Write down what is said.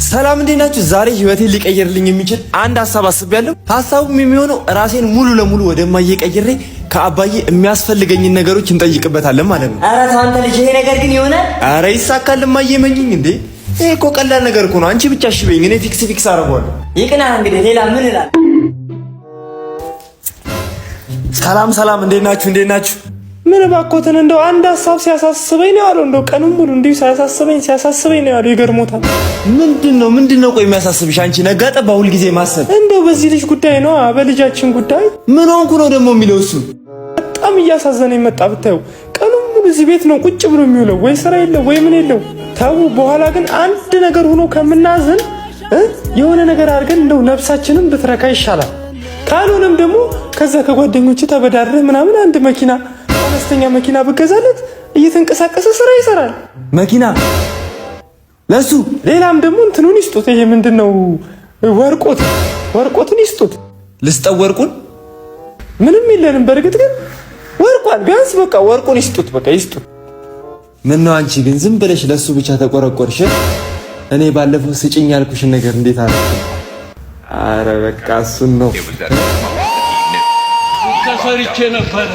ሰላም እንዴት ናችሁ? ዛሬ ህይወቴን ሊቀየርልኝ የሚችል አንድ ሐሳብ አስቤያለሁ። ሐሳቡም የሚሆነው ራሴን ሙሉ ለሙሉ ወደማዬ ቀይሬ ከአባዬ የሚያስፈልገኝን ነገሮች እንጠይቅበታለን ማለት ነው። ኧረ ተው አንተ ልጅ፣ ይሄ ነገር ግን ይሆናል? ኧረ ይሳካል እማዬ መኝኝ እንዴ። ይሄ እኮ ቀላል ነገር እኮ ነው። አንቺ ብቻ እሺ በይኝ፣ እኔ ፊክስ አደርገዋለሁ። ይቅናህ እንግዲህ፣ ሌላ ምን እላለሁ? ሰላም እንዴት ናችሁ? ምን ባኮተን እንደው አንድ ሐሳብ ሲያሳስበኝ ነው ያለው። እንደው ቀኑን ሙሉ እንዲሁ ሲያሳስበኝ ነው ያለው። ይገርሞታል። ምንድነው? ቆይ የሚያሳስብሽ አንቺ ነጋ ጠባ ሁል ጊዜ ማሰብ? እንደው በዚህ ልጅ ጉዳይ ነው፣ በልጃችን ጉዳይ። ምን ሆንኩ ነው ደግሞ የሚለው እሱ? በጣም እያሳዘነኝ መጣ ብታዩ። ቀኑን ሙሉ እዚህ ቤት ነው ቁጭ ብሎ የሚውለው፣ ወይ ስራ የለው ወይ ምን የለው። ተው፣ በኋላ ግን አንድ ነገር ሆኖ ከምናዝን የሆነ ነገር አድርገን እንደው ነፍሳችንን ብትረካ ይሻላል። ካልሆነም ደግሞ ከዛ ከጓደኞች ተበዳድረህ ምናምን አንድ መኪና አነስተኛ መኪና ብገዛለት እየተንቀሳቀሰ ስራ ይሰራል። መኪና ለሱ። ሌላም ደግሞ እንትኑን ይስጡት። ይሄ ምንድነው? ወርቆትን ይስጡት። ልስጠው ወርቁን? ምንም የለንም በእርግጥ ግን ወርቋን ቢያንስ በቃ ወርቁን ይስጡት። በቃ ይስጡት። ምን ነው አንቺ ግን ዝም ብለሽ ለሱ ብቻ ተቆረቆርሽ? እኔ ባለፈው ስጭኝ ያልኩሽን ነገር እንዴት አደረግሽ? አረ በቃ እሱን ነው ተሰርቼ ነበር።